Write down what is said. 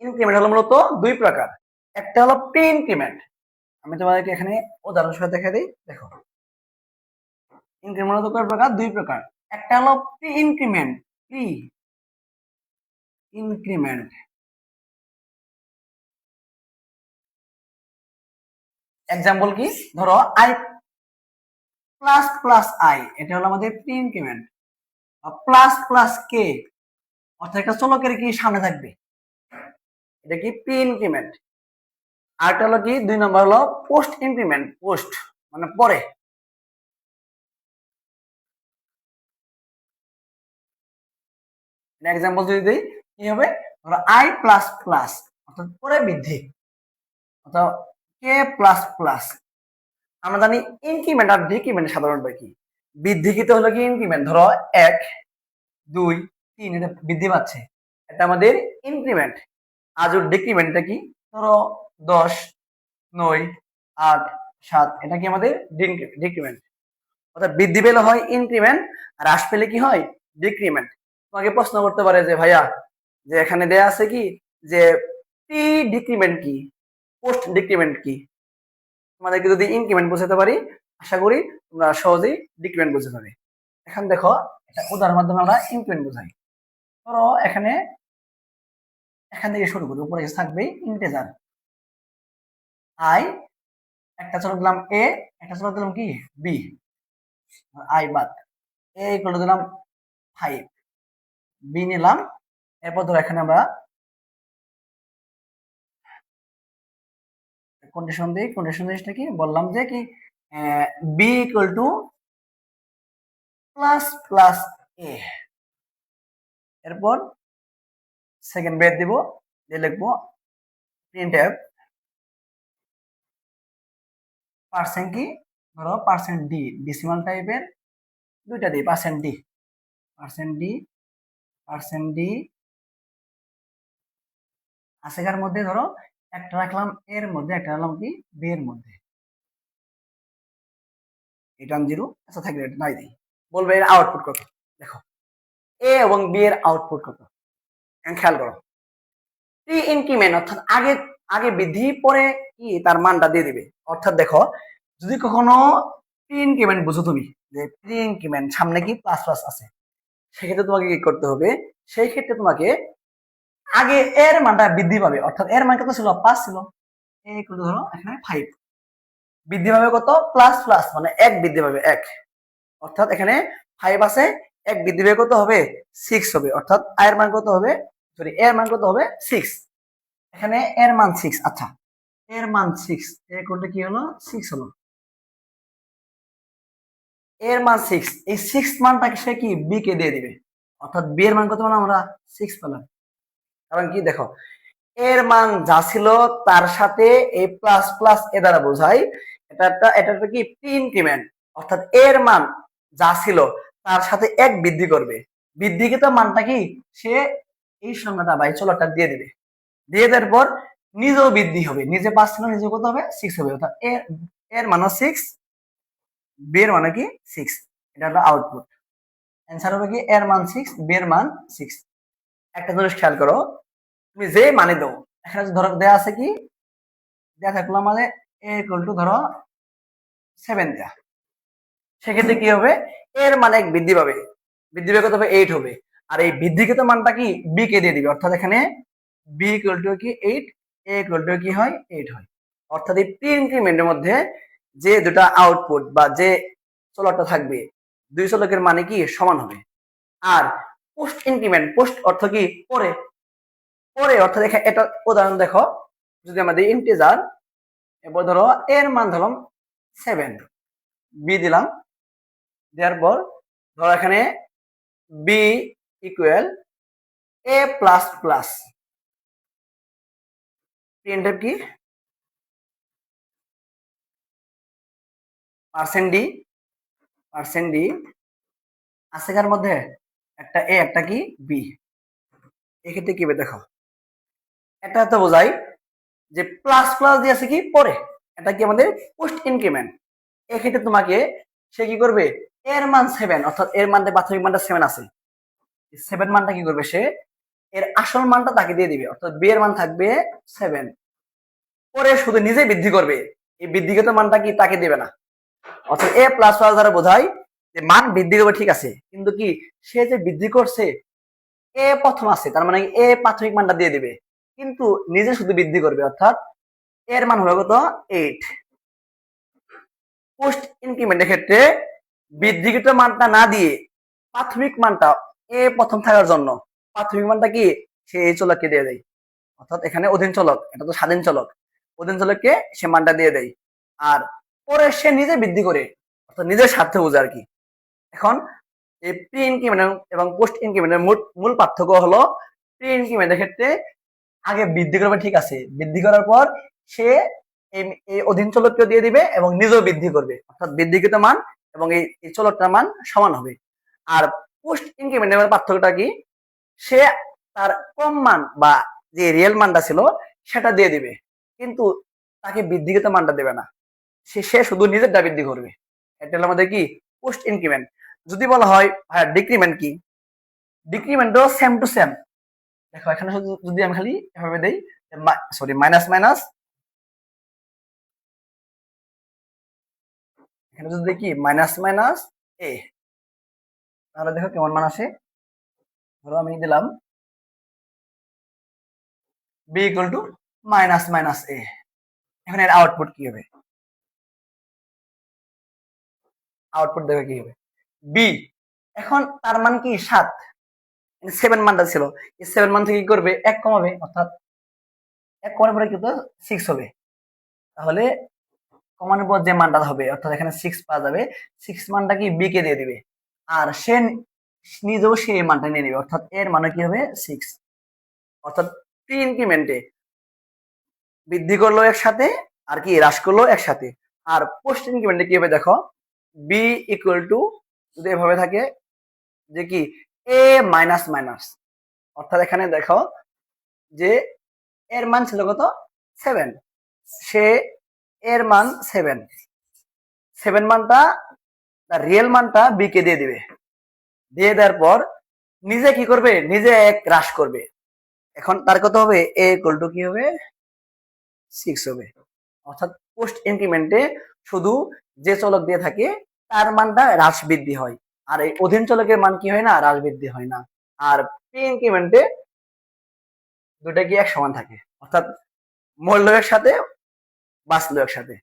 Increment হলো মূলত দুই প্রকার। একটা হলো প্রি ইনক্রিমেন্ট, আমি তোমাদেরকে এখানে উদাহরণ সহ দেখা দিই। দেখো, ইনক্রিমেন্ট হলো কয় প্রকার? দুই প্রকার। একটা হলো pre increment, pre increment. Example কি? ধরো আই প্লাস প্লাস আই, এটা হলো আমাদের প্রি ইনক্রিমেন্ট। প্লাস প্লাস কে, অর্থাৎ একটা চলকের কি সামনে থাকবে, এটা কি প্রি ইনক্রিমেন্ট। আরটা হলো কি, দুই নম্বর হলো পোস্ট ইনক্রিমেন্ট, পোস্ট মানে পরে। এক্সাম্পল যদি দিই, কি হবে? ধরো আই প্লাস প্লাস, অর্থাৎ পরে বৃদ্ধি, অথবা কে প্লাস প্লাস। আমরা জানি ইনক্রিমেন্ট আর ডিক্রিমেন্ট সাধারণত কি, বৃদ্ধিকৃত হলো কি ইনক্রিমেন্ট। ধরো 1 2 3, এটা বৃদ্ধি পাচ্ছে, এটা আমাদের ইনক্রিমেন্ট। আর ডিক্রিমেন্টটা কি? ধরো 10 9 8 7, এটা কি আমাদের ডিক্রিমেন্ট। অর্থাৎ বৃদ্ধি পেলে হয় ইনক্রিমেন্ট, আর হ্রাস পেলে কি হয়? ডিক্রিমেন্ট। তোমাকে প্রশ্ন করতে পারে যে ভাইয়া, যে এখানে দেয়া আছে কি যে প্রি ডিক্রিমেন্ট কি, পোস্ট ডিক্রিমেন্ট কি? তোমাদেরকে যদি ইনক্রিমেন্ট বোঝাতে পারি, আশা করি তোমরা সহজেই ডিক্রিমেন্ট বুঝতে পারবে। এখন দেখো, একটা উদাহরণের মাধ্যমে আমরা ইনক্রিমেন্ট বোঝাই। ধরো এখান থেকে শুরু করি, উপরে থাকবে ইন্টিজার আই, একটা চলক দিলাম এ, একটা চলক দিলাম কি বি, আই বাদ এ ইকুয়াল দিলাম 5, বি নিলাম। এরপর ধরো এখানে আমরা কন্ডিশন দিই। কন্ডিশন জিনিসটা কি বললাম, যে কি B equal to plus plus A. এরপর সেকেন্ড ব্রেথ দিব, দিয়ে লিখবো প্রিন্টএফ পার্সেন্ট কি, ধরো পার্সেন্ট ডি, ডিসিমাল টাইপের দুইটা দিই, percent D, percent D, percent D. আশেকার মধ্যে ধরো একটা রাখলাম এর মধ্যে, একটা রাখলাম কি বি এর মধ্যে, এটা 0, আচ্ছা থাকলে এটা নাই দিই। বলবে এর আউটপুট কত। দেখো এ এবং বি এর আউটপুট কত, খেয়াল করো। প্রি ইনক্রিমেন্ট অর্থাৎ আগে আগে বৃদ্ধি, পরে কি তার মানটা দিয়ে দিবে। অর্থাৎ দেখো, যদি কখনো প্রি ইনক্রিমেন্ট বুঝো তুমি, যে প্রি ইনক্রিমেন্ট সামনে কি প্লাস প্লাস আছে, সেক্ষেত্রে তোমাকে কি করতে হবে? সেই ক্ষেত্রে তোমাকে আগে এর মানটা বৃদ্ধি পাবে। অর্থাৎ এর মান কত ছিল? 5 ছিল, এই ধরো এখানে 5 বৃদ্ধি পাবে কত? প্লাস প্লাস মানে 1 বৃদ্ধি পাবে 1। অর্থাৎ এখানে 5 আছে, 1 বৃদ্ধি পাবে কত হবে? 6 হবে। অর্থাৎ আই এর মান কত হবে? সরি, এর মান কত হবে? 6। এখানে এর মান 6। আচ্ছা, এর মান 6, এর কোনটা কি হলো? 6 হলো। এর মান 6, এই 6 মানটাকে সে কি বি কে দিয়ে দিবে। অর্থাৎ বি এর মান কত পেলাম আমরা? 6 পেলাম। কারণ কি দেখো, এর মান যা ছিল তার সাথে এই প্লাস প্লাস এ দ্বারা বোঝাই এটা কি প্রি ইনক্রিমেন্ট। অর্থাৎ এর মান যা ছিল তার সাথে 1 বৃদ্ধি করবে। বৃদ্ধিকৃত মানটা কি সে এই সংখ্যাটা বা এই চলকটা দিয়ে দিবে। দিয়ে দেওয়ার পর নিজেও বৃদ্ধি হবে, নিজে 5 ছিল, নিজে কত হবে? 6 হবে। অর্থাৎ এর মান 6, বি এর মানে কি 6, এটা হলো আউটপুট। অ্যান্সার হবে কি এর মান 6, বি এর মান 6। একটা জিনিস খেয়াল করো, তুমি যে মানে দাও, এখানে ধরো দেয়া আছে কি, দেয়া থাকলো আমাদের এ ইকুয়াল টু ধরো 7 দেয়া, সেক্ষেত্রে কি হবে? এর মানে 1 বৃদ্ধি পাবে, বৃদ্ধি পেয়ে কত হবে? 8 হবে। আর এই বৃদ্ধিকৃত মানটা কি বি কে দিয়ে দিবে। অর্থাৎ এখানে বি ইকুয়াল টু কি 8, এ ইকুয়াল টু কি হয়? 8 হয়। অর্থাৎ এই প্রি ইনক্রিমেন্টের মধ্যে যে দুটা আউটপুট বা যে চলকটা থাকবে, দুই চলকের মানে কি সমান হবে। আর পোস্ট ইনক্রিমেন্ট, পোস্ট অর্থ কি পরে, পরে অর্থাৎ এটা উদাহরণ দেখো, যদি আমাদের ইন্টিজার, এরপর ধরো এর মান ধরলাম 7, বি দিলাম, দেওয়ার পর ধরো এখানে বি ইকুয়াল এ প্লাস প্লাস, প্রিন্টএফ কি পার্সেন্ট ডি, পার্সেন্ট ডি আশেকার মধ্যে একটা এ একটা কি বি। এক্ষেত্রে কি হবে দেখো, এটা তো বোঝাই যে প্লাস প্লাস দিয়ে আছে কি পরে, এটা কি আমাদের পোস্ট ইনক্রিমেন্ট। এক্ষেত্রে তোমাকে সে কি করবে? এর মান 7, অর্থাৎ এর মানটা প্রাথমিক মানটা 7 আছে, 7 মানটা কি করবে? সে এর আসল মানটা তাকে দিয়ে দিবে, অর্থাৎ বি এর মান থাকবে 7। পরে শুধু নিজে বৃদ্ধি করবে, এই বৃদ্ধিগত মানটা কি তাকে দেবে না। অর্থাৎ এ প্লাস দ্বারা বোঝায় যে মান বৃদ্ধি করবে ঠিক আছে, কিন্তু কি সে যে বৃদ্ধি করছে এ প্রথম আছে, তার মানে এ প্রাথমিক মানটা দিয়ে দিবে, কিন্তু নিজে শুধু বৃদ্ধি করবে, অর্থাৎ এর মান হবে কত 8। পোস্ট ইনক্রিমেন্টের ক্ষেত্রে বৃদ্ধিকৃত মানটা না দিয়ে প্রাথমিক মানটা এ প্রথম থাকার জন্য প্রাথমিক মানটা কি সে এই চলককে দিয়ে দেয়। অর্থাৎ এখানে অধীন চলক, এটা তো স্বাধীন চলক, অধীন চলককে সে মানটা দিয়ে দেয়, আর পরে সে নিজে বৃদ্ধি করে, অর্থাৎ নিজের স্বার্থে বোঝে আর কি। এখন এই প্রি ইনক্রিমেন্ট এবং পোস্ট ইনক্রিমেন্টের মূল পার্থক্য হলো প্রি ইনক্রিমেন্টের ক্ষেত্রে আগে বৃদ্ধি করবে ঠিক আছে, বৃদ্ধি করার পর সে এই অধীন চলককে দিয়ে দিবে এবং নিজেও বৃদ্ধি করবে, অর্থাৎ বৃদ্ধিকৃত মান এবং এই চলকটার মান সমান হবে। আর পোস্ট ইনক্রিমেন্টের পার্থক্যটা কি, সে তার কম মান বা যে রিয়েল মানটা ছিল সেটা দিয়ে দিবে, কিন্তু তাকে বৃদ্ধিকৃত মানটা দেবে না, সে শুধু নিজেরটা বৃদ্ধি করবে। এটা হলো আমাদের কি পোস্ট ইনক্রিমেন্ট। যদি বলা হয় হ্যাঁ ডিক্রিমেন্ট কি, ডিক্রিমেন্টও সেম টু সেম। দেখো এখানে যদি আমি খালি এভাবে দেই, সরি মাইনাস মাইনাস, এখানে যদি দেখি মাইনাস মাইনাস এ, তাহলে দেখো কেমন মান আসে। ধরো আমি দিলাম B equal to minus minus A, এখন এর আউটপুট কি হবে, আউটপুট দেখবে কি হবে বি। এখন তার মান কি 7, 7 মানটা ছিল, এই 7 মান থেকে কি করবে 1 কমাবে, অর্থাৎ 1 কমানোর পরে কিন্তু 6 হবে, তাহলে কমানোর পর যে মানটা হবে অর্থাৎ এখানে 6 পাওয়া যাবে, 6 মানটা কি বি কে দিয়ে দিবে, আর সে নিজেও সেই মানটা নিয়ে নিবে, অর্থাৎ এর মানে কি হবে 6। অর্থাৎ প্রি ইনক্রিমেন্টে বৃদ্ধি করলো একসাথে আর কি হ্রাস করলো একসাথে, আর পোস্ট ইনক্রিমেন্টে কি হবে দেখো বি ইকুয়াল টু যদি এভাবে থাকে যে কি এ মাইনাস মাইনাস, অর্থাৎ এখানে দেখো যে এর মান ছিল কত 7, সে এর মান 7, 7 মানটা তার রিয়েল মানটা বি কে দিয়ে দিবে, দিয়ে দেওয়ার পর নিজে কি করবে, নিজে এক হ্রাস করবে, এখন তার কত হবে এ ইকুয়াল টু কি হবে 6 হবে। অর্থাৎ পোস্ট ইনক্রিমেন্টে শুধু যে চলক দিয়ে থাকে তার মানটা হ্রাস বৃদ্ধি হয়, আর এই অধীন চলকের মান কি হয় না, হ্রাস বৃদ্ধি হয় না। আর প্রি ইনক্রিমেন্টে দুটা কি এক সমান থাকে, অর্থাৎ মূল্য একসাথে বাঁচলো একসাথে।